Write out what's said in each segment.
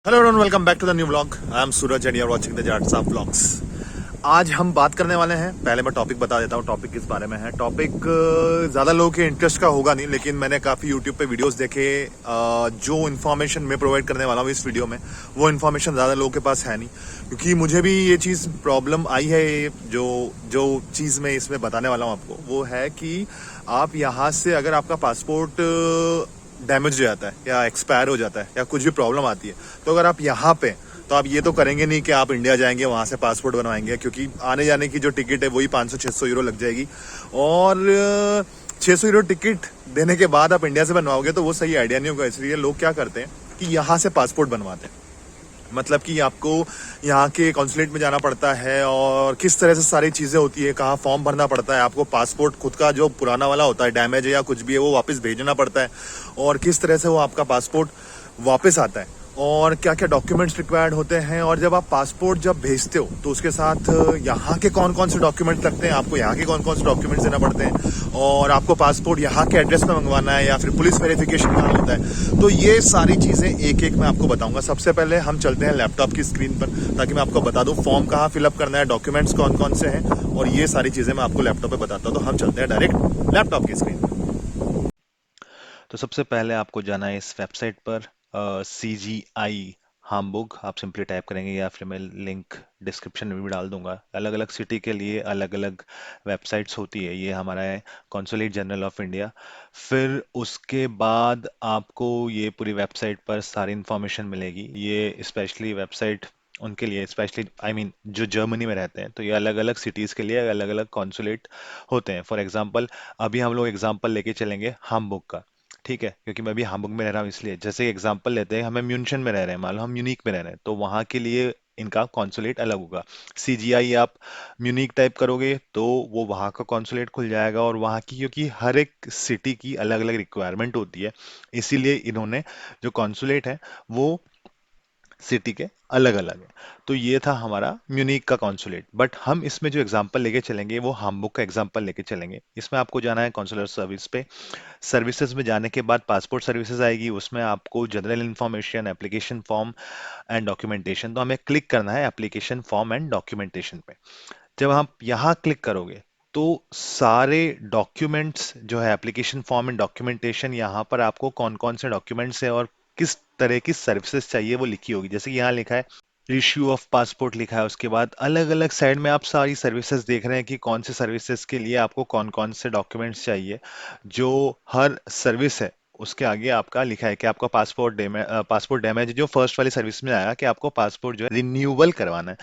Hello everyone, welcome back to the new vlog. I am Suraj and you are watching the Jatts of vlogs. आज हम बात करने वाले हैं, पहले मैं टॉपिक बता देता हूँ टॉपिक किस बारे में है। टॉपिक ज़्यादा लोगों के इंटरेस्ट का होगा नहीं, लेकिन मैंने काफ़ी यूट्यूब पे वीडियोस देखे। जो इन्फॉर्मेशन मैं प्रोवाइड करने वाला हूँ इस वीडियो में, वो इन्फॉर्मेशन ज़्यादा लोगों के पास है नहीं, क्योंकि मुझे भी ये चीज़ प्रॉब्लम आई है। जो जो चीज़ मैं इसमें बताने वाला हूँ आपको, वो है कि आप यहाँ से अगर आपका पासपोर्ट डैमेज हो जाता है या एक्सपायर हो जाता है या कुछ भी प्रॉब्लम आती है, तो अगर आप यहाँ पे, तो आप ये तो करेंगे नहीं कि आप इंडिया जाएंगे वहां से पासपोर्ट बनवाएंगे, क्योंकि आने जाने की जो टिकट है वही 500-600 यूरो लग जाएगी। और 600 यूरो टिकट देने के बाद आप इंडिया से बनवाओगे तो वो सही आइडिया नहीं होगा। इसलिए लोग क्या करते हैं कि यहाँ से पासपोर्ट बनवाते हैं। मतलब कि आपको यहाँ के कॉन्सुलेट में जाना पड़ता है और किस तरह से सारी चीज़ें होती है, कहाँ फॉर्म भरना पड़ता है, आपको पासपोर्ट खुद का जो पुराना वाला होता है, डैमेज है या कुछ भी है, वो वापस भेजना पड़ता है, और किस तरह से वो आपका पासपोर्ट वापस आता है, और क्या क्या डॉक्यूमेंट्स रिक्वायर्ड होते हैं। और जब आप पासपोर्ट जब भेजते हो तो उसके साथ यहाँ के कौन कौन से डॉक्यूमेंट्स लगते हैं, आपको यहाँ के कौन कौन से डॉक्यूमेंट्स देना पड़ते हैं, और आपको पासपोर्ट यहाँ के एड्रेस पे मंगवाना है या फिर पुलिस वेरिफिकेशन कहाँ होता है। तो ये सारी चीज़ें एक एक मैं आपको बताऊंगा। सबसे पहले हम चलते हैं लैपटॉप की स्क्रीन पर, ताकि मैं आपको बता दूं फॉर्म कहाँ फिलअप करना है, डॉक्यूमेंट्स कौन कौन से हैं, और ये सारी चीज़ें मैं आपको लैपटॉप पे बताता हूँ। तो हम चलते हैं डायरेक्ट लैपटॉप की स्क्रीन पर। तो सबसे पहले आपको जाना है इस वेबसाइट पर, CGI हामबुग आप सिंपली टाइप करेंगे, या फिर मैं लिंक डिस्क्रिप्शन में भी डाल दूंगा। अलग अलग सिटी के लिए अलग अलग वेबसाइट्स होती है। ये हमारा है कॉन्सुलेट जनरल ऑफ इंडिया। फिर उसके बाद आपको ये पूरी वेबसाइट पर सारी इंफॉर्मेशन मिलेगी। ये स्पेशली वेबसाइट उनके लिए, स्पेशली जो जर्मनी में रहते हैं, तो ये अलग अलग सिटीज़ के लिए अलग अलग कॉन्सुलेट होते हैं। फॉर एग्जांपल अभी हम लोग एग्जांपल लेके चलेंगे हामबुग का, ठीक है, क्योंकि मैं भी हामबुर्ग में रह रहा हूँ। इसलिए जैसे एग्जांपल लेते हैं, हमें म्यूनशन में रह रहे हैं, मान लो हम म्यूनिक में रह रहे हैं, तो वहाँ के लिए इनका कॉन्सुलेट अलग होगा। CGI आप म्यूनिक टाइप करोगे तो वो वहाँ का कॉन्सुलेट खुल जाएगा। और वहाँ की, क्योंकि हर एक सिटी की अलग अलग रिक्वायरमेंट होती है, इसीलिए इन्होंने जो कॉन्सुलेट है वो सिटी के अलग अलग है। तो ये था हमारा म्यूनिक का कॉन्सुलेट। बट हम इसमें जो एग्जांपल लेके चलेंगे वो हामबुर्ग का एग्जांपल लेके चलेंगे। इसमें आपको जाना है कॉन्सुलर सर्विस पे। सर्विसेज में जाने के बाद पासपोर्ट सर्विसेज आएगी, उसमें आपको general information, application form and documentation, तो हमें क्लिक करना है एप्लीकेशन फॉर्म एंड डॉक्यूमेंटेशन पे। जब आप यहाँ क्लिक करोगे तो सारे डॉक्यूमेंट्स जो है, एप्लीकेशन फॉर्म एंड डॉक्यूमेंटेशन, यहाँ पर आपको कौन कौन से डॉक्यूमेंट्स है और किस तरह की सर्विसेज चाहिए वो लिखी होगी। जैसे कि यहाँ लिखा है इश्यू ऑफ पासपोर्ट लिखा है। उसके बाद अलग अलग साइड में आप सारी सर्विसेज देख रहे हैं कि कौन से सर्विसेज के लिए आपको कौन कौन से डॉक्यूमेंट्स चाहिए। जो हर सर्विस है उसके आगे आपका लिखा है कि आपका पासपोर्ट डैमेज, जो फर्स्ट वाली सर्विस में आया कि आपको पासपोर्ट जो है रिन्यूअल करवाना है।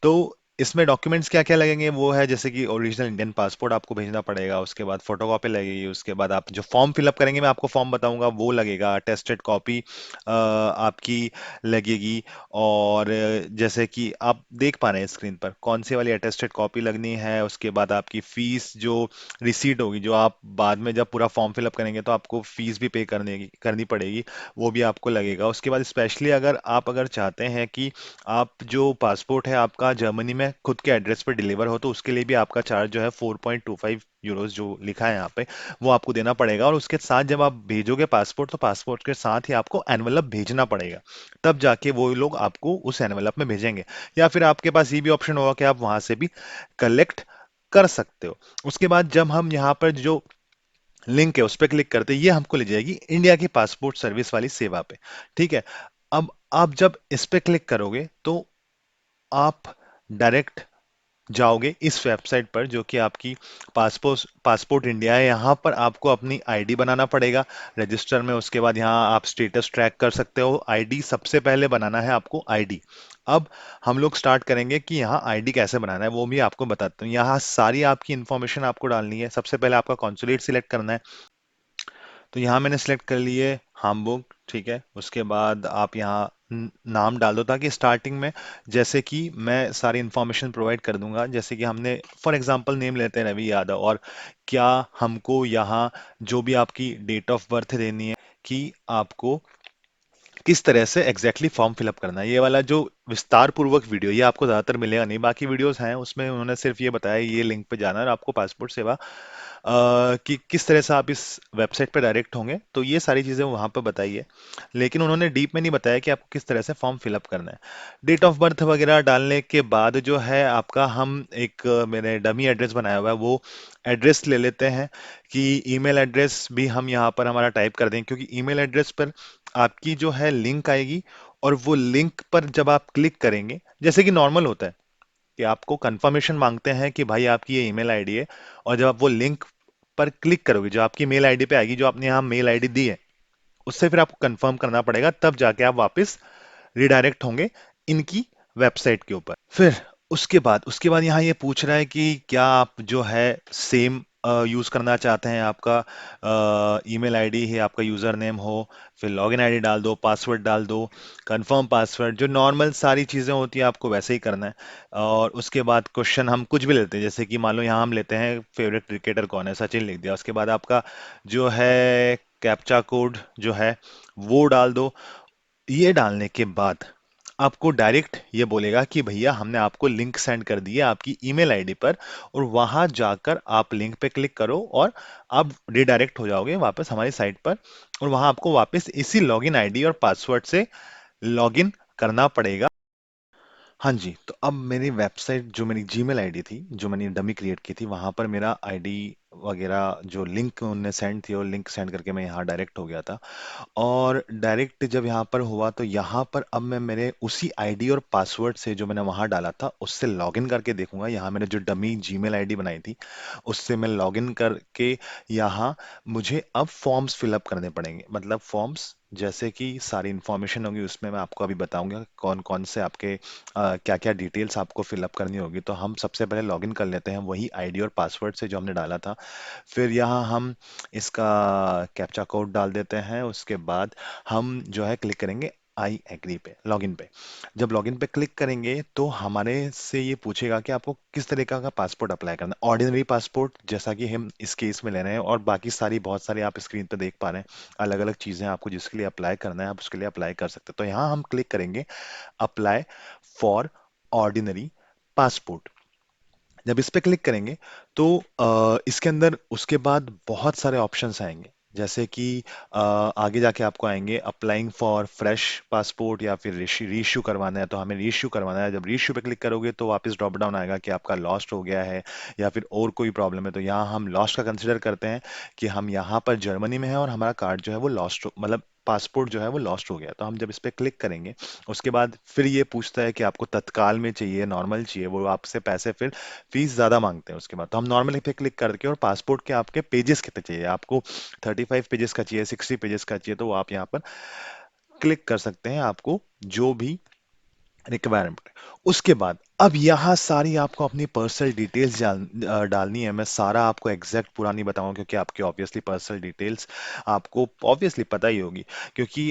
तो इसमें डॉक्यूमेंट्स क्या क्या लगेंगे वो है, जैसे कि ओरिजिनल इंडियन पासपोर्ट आपको भेजना पड़ेगा, उसके बाद फोटोकॉपी लगेगी, उसके बाद आप जो फॉर्म फिलअप करेंगे, मैं आपको फॉर्म बताऊंगा, वो लगेगा, अटेस्टेड कॉपी आपकी लगेगी। और जैसे कि आप देख पा रहे हैं स्क्रीन पर कौन सी वाली अटेस्टेड कॉपी लगनी है। उसके बाद आपकी फीस जो रिसीट होगी, जो आप बाद में जब पूरा फॉर्म फिलअप करेंगे तो आपको फीस भी पे करनी पड़ेगी, वो भी आपको लगेगा। उसके बाद स्पेशली अगर चाहते हैं कि आप जो पासपोर्ट है आपका जर्मनी में खुद के एड्रेस पर डिलीवर हो, तो उसके लिए भी आपका चार्ज जो है 4.25 यूरोज जो लिखा है यहाँ पे, वो आपको देना पड़ेगा। और उसके साथ जब आप भेजोगे पासपोर्ट, तो पासपोर्ट के साथ ही आपको एनवलप भेजना पड़ेगा, तब जाके वो लोग आपको उस एनवलप में भेजेंगे। या फिर आपके पास ये भी ऑप्शन होगा कि आप वहां से भी कलेक्ट कर सकते हो। उसके बाद जब हम यहाँ पर जो लिंक है उस पर क्लिक करते हैं, ये हमको ले जाएगी इंडिया की पासपोर्ट सर्विस वाली सेवा पे, ठीक है। अब आप जब इस पे क्लिक करोगे तो आप डायरेक्ट जाओगे इस वेबसाइट पर, जो कि आपकी पासपोर्ट इंडिया है। यहाँ पर आपको अपनी आईडी बनाना पड़ेगा रजिस्टर में। उसके बाद यहाँ आप स्टेटस ट्रैक कर सकते हो। आईडी सबसे पहले बनाना है आपको, आईडी। अब हम लोग स्टार्ट करेंगे कि यहाँ आईडी कैसे बनाना है, वो भी आपको बताता हूँ। यहाँ सारी आपकी इंफॉर्मेशन आपको डालनी है। सबसे पहले आपका कॉन्सुलेट सिलेक्ट करना है, तो यहाँ मैंने सेलेक्ट कर लिए हामबुर्ग, ठीक है। उसके बाद आप यहाँ नाम डाल दो, ताकि स्टार्टिंग में, जैसे कि मैं सारी इंफॉर्मेशन प्रोवाइड कर दूंगा, जैसे कि हमने फॉर एग्जांपल नेम लेते हैं रवि यादव, और क्या हमको यहाँ जो भी आपकी डेट ऑफ बर्थ देनी है, कि आपको किस तरह से एग्जैक्टली फॉर्म फिलअप करना है। ये वाला जो विस्तार पूर्वक वीडियो, ये आपको ज़्यादातर मिलेगा नहीं। बाकी वीडियोस हैं उसमें उन्होंने सिर्फ ये बताया ये लिंक पे जाना है और आपको पासपोर्ट सेवा कि किस तरह से आप इस वेबसाइट पे डायरेक्ट होंगे, तो ये सारी चीज़ें वहाँ पे बताई है। लेकिन उन्होंने डीप में नहीं बताया कि आपको किस तरह से फॉर्म फिलअप करना है। डेट ऑफ बर्थ वगैरह डालने के बाद जो है आपका, हम एक मैंने डमी एड्रेस बनाया हुआ है, वो एड्रेस ले लेते हैं कि ईमेल एड्रेस भी हम यहाँ पर हमारा टाइप कर दें, क्योंकि ईमेल एड्रेस पर आपकी जो है लिंक आएगी, और वो लिंक पर जब आप क्लिक करेंगे, जैसे कि नॉर्मल होता है कि आपको कंफर्मेशन मांगते हैं कि भाई आपकी ये ईमेल आईडी है, और जब आप वो लिंक पर क्लिक करोगे, जो आपकी मेल आईडी पे आएगी, जो आपने यहाँ मेल आईडी दी है, उससे फिर आपको कंफर्म करना पड़ेगा, तब जाके आप वापस रिडायरेक्ट होंगे इनकी वेबसाइट के ऊपर। फिर उसके बाद यहाँ ये पूछ रहा है कि क्या आप जो है सेम यूज करना चाहते हैं, आपका ईमेल आईडी है, आपका यूजर नेम हो, फिर लॉगिन आईडी डाल दो, पासवर्ड डाल दो, कंफर्म पासवर्ड, जो नॉर्मल सारी चीजें होती है आपको वैसे ही करना है। और उसके बाद क्वेश्चन हम कुछ भी लेते हैं, जैसे कि मान लो यहाँ हम लेते हैं फेवरेट क्रिकेटर कौन है, सचिन लिख दिया। उसके बाद आपका जो है कैप्चा कोड जो है वो डाल दो। ये डालने के बाद आपको डायरेक्ट ये बोलेगा कि भैया हमने आपको लिंक सेंड कर दिया आपकी ईमेल आईडी पर, और वहां जाकर आप लिंक पे क्लिक करो और आप रिडायरेक्ट हो जाओगे वापस हमारी साइट पर, और वहां आपको वापस इसी लॉगिन आईडी और पासवर्ड से लॉगिन करना पड़ेगा। हाँ जी, तो अब मेरी वेबसाइट, जो मेरी जीमेल आईडी थी, जो मैंने डमी क्रिएट की थी, वहां पर मेरा आईडी वगैरह जो लिंक उनने सेंड थी, और लिंक सेंड करके मैं यहाँ डायरेक्ट हो गया था। और डायरेक्ट जब यहाँ पर हुआ, तो यहाँ पर अब मैं मेरे उसी आईडी और पासवर्ड से जो मैंने वहाँ डाला था उससे लॉगिन करके देखूंगा। यहाँ मैंने जो डमी जीमेल आईडी बनाई थी उससे मैं लॉगिन करके, यहाँ मुझे अब फॉर्म्स फिलअप करने पड़ेंगे, मतलब फॉर्म्स जैसे कि सारी इंफॉर्मेशन होगी उसमें मैं आपको अभी बताऊंगा कौन कौन से आपके क्या क्या डिटेल्स आपको फिलअप करनी होगी। तो हम सबसे पहले लॉगिन कर लेते हैं वही आईडी और पासवर्ड से जो हमने डाला था। फिर यहाँ हम इसका कैप्चा कोड डाल देते हैं। उसके बाद हम जो है क्लिक करेंगे आई एग्री पे, लॉगिन पे। जब लॉगिन पे क्लिक करेंगे तो हमारे से ये पूछेगा कि आपको किस तरीका का पासपोर्ट अप्लाई करना है। ऑर्डिनरी पासपोर्ट जैसा कि हम इस केस में ले रहे हैं, और बाकी सारी बहुत सारी आप स्क्रीन पे देख पा रहे हैं अलग अलग चीजें, आपको जिसके लिए अप्लाई करना है आप उसके लिए अप्लाई कर सकते हैं। तो यहाँ हम क्लिक करेंगे अप्लाई फॉर ऑर्डिनरी पासपोर्ट। जब इस पे क्लिक करेंगे तो इसके अंदर उसके बाद बहुत सारे ऑप्शंस आएंगे, जैसे कि आगे जाके आपको आएंगे अप्लाइंग फॉर फ्रेश पासपोर्ट, या फिर रीइश्यू करवाना है तो हमें रीइश्यू करवाना है। जब रीइश्यू पे क्लिक करोगे तो वापस ड्रॉप डाउन आएगा कि आपका लॉस्ट हो गया है या फिर और कोई प्रॉब्लम है। तो यहाँ हम लॉस्ट का कंसिडर करते हैं कि हम यहाँ पर जर्मनी में हैं और हमारा कार्ड जो है वो लॉस्ट, मतलब पासपोर्ट जो है वो लॉस्ट हो गया। तो हम जब इस पे क्लिक करेंगे उसके बाद फिर ये पूछता है कि आपको तत्काल में चाहिए, नॉर्मल चाहिए, वो आपसे पैसे फिर फीस ज्यादा मांगते हैं। उसके बाद तो हम नॉर्मली पे क्लिक करके, और पासपोर्ट के आपके पेजेस कितने चाहिए, आपको 35 पेजेस का चाहिए, 60 पेजेस का चाहिए, तो वो आप यहाँ पर क्लिक कर सकते हैं, आपको जो भी रिक्वायरमेंट है। उसके बाद अब यहाँ सारी आपको अपनी पर्सनल डिटेल्स डालनी है। मैं सारा आपको एग्जैक्ट पूरा नहीं बताऊंगा क्योंकि आपकी ऑब्वियसली पर्सनल डिटेल्स आपको ऑब्वियसली पता ही होगी, क्योंकि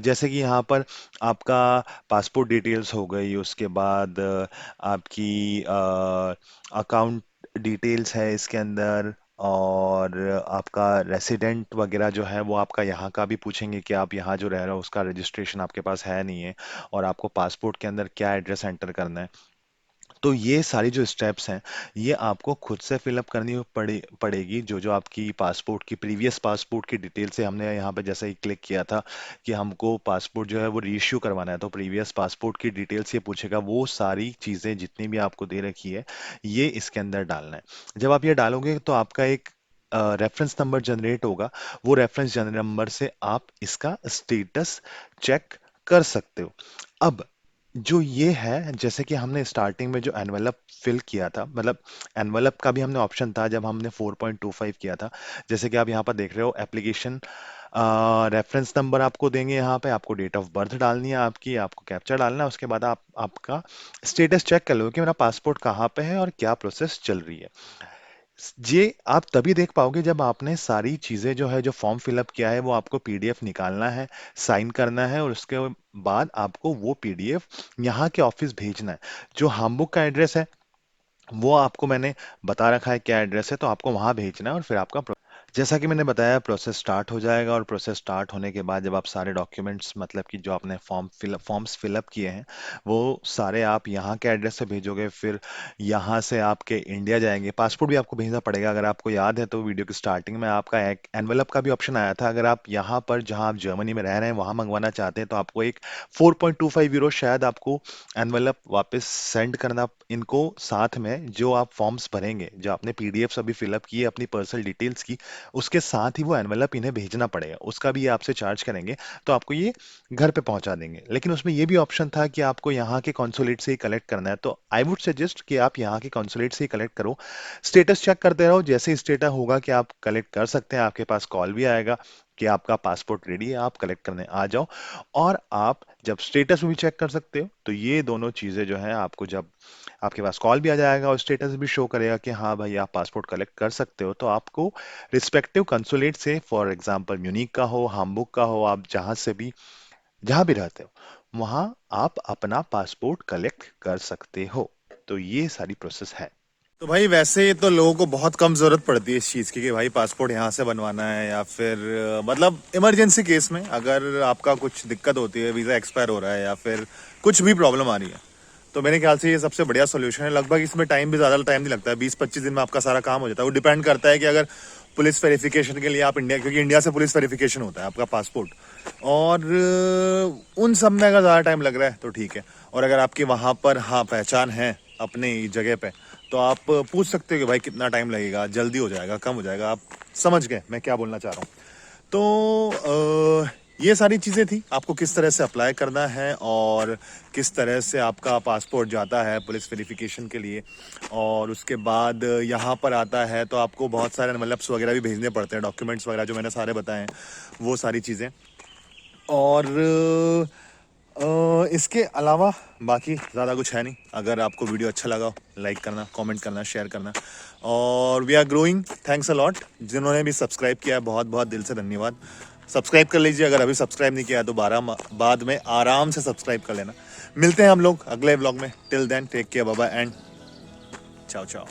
जैसे कि यहाँ पर आपका पासपोर्ट डिटेल्स हो गई, उसके बाद आपकी अकाउंट डिटेल्स है इसके अंदर, और आपका रेसिडेंट वगैरह जो है वो आपका यहाँ का भी पूछेंगे कि आप यहाँ जो रह रहे हो उसका रजिस्ट्रेशन आपके पास है नहीं है, और आपको पासपोर्ट के अंदर क्या एड्रेस एंटर करना है। तो ये सारी जो स्टेप्स हैं ये आपको खुद से फिलअप करनी पड़ेगी, जो जो आपकी पासपोर्ट की, प्रीवियस पासपोर्ट की डिटेल से हमने यहाँ पे जैसे ही क्लिक किया था कि हमको पासपोर्ट जो है वो रीइश्यू करवाना है, तो प्रीवियस पासपोर्ट की डिटेल्स ये पूछेगा। वो सारी चीज़ें जितनी भी आपको दे रखी है ये इसके अंदर डालना है। जब आप ये डालोगे तो आपका एक रेफरेंस नंबर जनरेट होगा। वो रेफरेंस नंबर से आप इसका स्टेटस चेक कर सकते हो। अब जो ये है, जैसे कि हमने स्टार्टिंग में जो एनवेलप फिल किया था, मतलब एनवेलप का भी हमने ऑप्शन था जब हमने 4.25 किया था। जैसे कि आप यहाँ पर देख रहे हो एप्लीकेशन रेफरेंस नंबर आपको देंगे, यहाँ पे आपको डेट ऑफ बर्थ डालनी है आपकी, आपको कैप्चा डालना है। उसके बाद आप आपका स्टेटस चेक कर लो कि मेरा पासपोर्ट कहाँ पे है और क्या प्रोसेस चल रही है। ये आप तभी देख पाओगे जब आपने सारी चीजें जो है, जो फॉर्म फिलअप किया है, वो आपको पीडीएफ निकालना है, साइन करना है, और उसके बाद आपको वो पीडीएफ यहाँ के ऑफिस भेजना है। जो हामबुक का एड्रेस है वो आपको मैंने बता रखा है क्या एड्रेस है, तो आपको वहां भेजना है और फिर आपका जैसा कि मैंने बताया प्रोसेस स्टार्ट हो जाएगा और प्रोसेस स्टार्ट होने के बाद जब आप सारे डॉक्यूमेंट्स मतलब कि जो आपने फॉर्म्स फिलअप किए हैं वो सारे आप यहाँ के एड्रेस से भेजोगे। फिर यहाँ से आपके इंडिया जाएंगे, पासपोर्ट भी आपको भेजना पड़ेगा। अगर आपको याद है तो वीडियो की स्टार्टिंग में आपका एक एनवेलप का भी ऑप्शन आया था। अगर आप यहाँ पर जहाँ आप जर्मनी में रह रहे हैं वहाँ मंगवाना चाहते हैं तो आपको एक 4.25 यूरो शायद आपको एनवेलप वापस सेंड करना इनको, साथ में जो आप फॉर्म्स भरेंगे, जो आपने पीडीएफ्स अभी फिलअप किए अपनी पर्सनल डिटेल्स की, उसके साथ ही वो एनवेलप इन्हें भेजना पड़ेगा। उसका भी ये आपसे चार्ज करेंगे, तो आपको ये घर पे पहुंचा देंगे। लेकिन उसमें ये भी ऑप्शन था कि आपको यहाँ के कॉन्सुलेट से ही कलेक्ट करना है, तो आई वुड सजेस्ट कि आप यहाँ के कॉन्सुलेट से ही कलेक्ट करो। स्टेटस चेक करते रहो, जैसे ही स्टेटस होगा कि आप कलेक्ट कर सकते हैं, आपके पास कॉल भी आएगा कि आपका पासपोर्ट रेडी है, आप कलेक्ट करने आ जाओ। और आप जब स्टेटस भी चेक कर सकते हो, तो ये दोनों चीजें जो है आपको जब आपके पास कॉल भी आ जाएगा और स्टेटस भी शो करेगा कि हाँ भाई आप पासपोर्ट कलेक्ट कर सकते हो, तो आपको रिस्पेक्टिव कंसुलेट से, फॉर एग्जांपल म्यूनिक का हो, हाम्बुर्ग का हो, आप जहां भी रहते हो वहां आप अपना पासपोर्ट कलेक्ट कर सकते हो। तो ये सारी प्रोसेस है। तो भाई वैसे तो लोगों को बहुत कम जरूरत पड़ती है इस चीज़ की कि भाई पासपोर्ट यहाँ से बनवाना है, या फिर मतलब इमरजेंसी केस में अगर आपका कुछ दिक्कत होती है, वीज़ा एक्सपायर हो रहा है या फिर कुछ भी प्रॉब्लम आ रही है, तो मेरे ख्याल से ये सबसे बढ़िया सोल्यूशन है। लगभग इसमें टाइम भी ज़्यादा टाइम नहीं लगता है, 20-25 दिन में आपका सारा काम हो जाता है। वो डिपेंड करता है कि अगर पुलिस वेरिफिकेशन के लिए आप इंडिया, क्योंकि इंडिया से पुलिस वेरिफिकेशन होता है आपका पासपोर्ट, और उन सब में अगर ज़्यादा टाइम लग रहा है तो ठीक है। और अगर आपकी वहाँ पर हाँ पहचान है अपने जगह पे, तो आप पूछ सकते हो कि भाई कितना टाइम लगेगा, जल्दी हो जाएगा, कम हो जाएगा। आप समझ गए मैं क्या बोलना चाह रहा हूँ। तो ये सारी चीज़ें थी, आपको किस तरह से अप्लाई करना है और किस तरह से आपका पासपोर्ट जाता है पुलिस वेरिफिकेशन के लिए, और उसके बाद यहाँ पर आता है तो आपको बहुत सारे एनवेलप्स वगैरह भी भेजने पड़ते हैं, डॉक्यूमेंट्स वगैरह जो मैंने सारे बताए हैं वो सारी चीज़ें। और इसके अलावा बाकी ज़्यादा कुछ है नहीं। अगर आपको वीडियो अच्छा लगा, लाइक करना, कमेंट करना, शेयर करना। और we are growing, thanks a lot. जिन्होंने भी सब्सक्राइब किया है बहुत बहुत दिल से धन्यवाद। सब्सक्राइब कर लीजिए, अगर अभी सब्सक्राइब नहीं किया है तो बाद में आराम से सब्सक्राइब कर लेना। मिलते हैं हम लोग अगले व्लॉग में। Till then take care, bye bye and ciao चाओ।